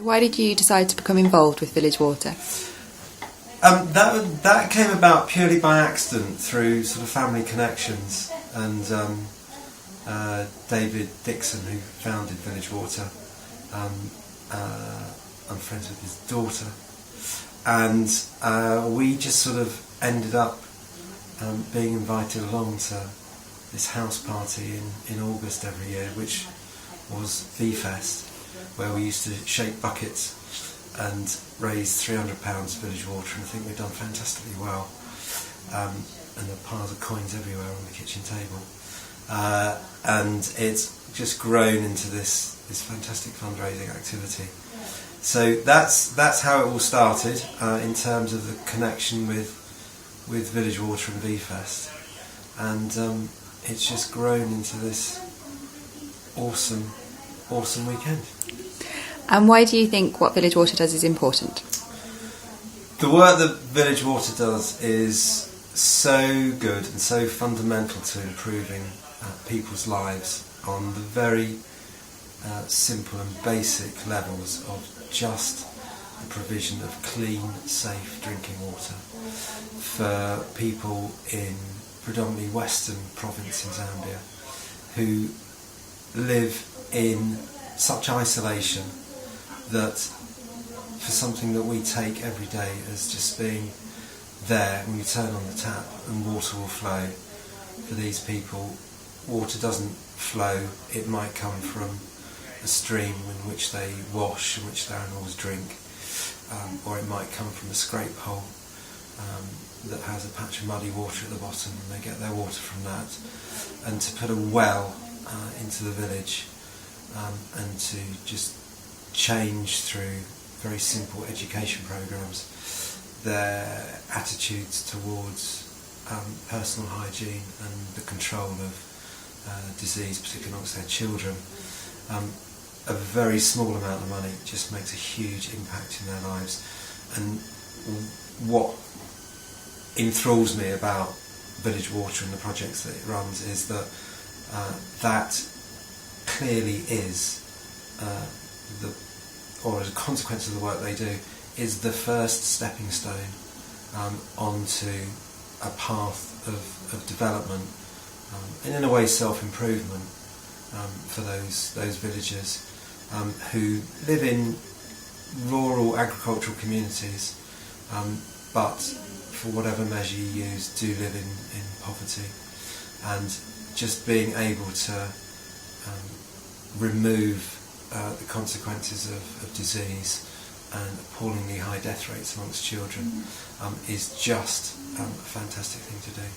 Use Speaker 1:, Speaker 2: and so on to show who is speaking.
Speaker 1: Why did you decide to become involved with Village Water?
Speaker 2: That came about purely by accident through sort of family connections, and David Dixon, who founded Village Water, I'm friends with his daughter, and we just sort of ended up being invited along to this house party in August every year, which was V-Fest, where we used to shake buckets and raise £300 for Village Water, and I think we've done fantastically well. And there are piles of coins everywhere on the kitchen table, and it's just grown into this fantastic fundraising activity. So that's how it all started in terms of the connection with Village Water and V-Fest, and it's just grown into this awesome weekend.
Speaker 1: And why do you think what Village Water does is important?
Speaker 2: The work that Village Water does is so good and so fundamental to improving people's lives on the very simple and basic levels of just the provision of clean, safe drinking water for people in predominantly western province in Zambia who live in such isolation that for something that we take every day as just being there when you turn on the tap and water will flow, for these people water doesn't flow. It might come from a stream in which they wash, in which their animals drink, or it might come from a scrape hole that has a patch of muddy water at the bottom, and they get their water from that. And to put a well into the village and to just change through very simple education programs their attitudes towards personal hygiene and the control of disease, particularly amongst their children. A very small amount of money just makes a huge impact in their lives. And what enthralls me about Village Water and the projects that it runs is that that clearly is or as a consequence of the work they do, is the first stepping stone onto a path of development, and in a way self-improvement for those villagers who live in rural agricultural communities, but for whatever measure you use do live in poverty. And just being able to remove the consequences of disease and appallingly high death rates amongst children is just a fantastic thing to do.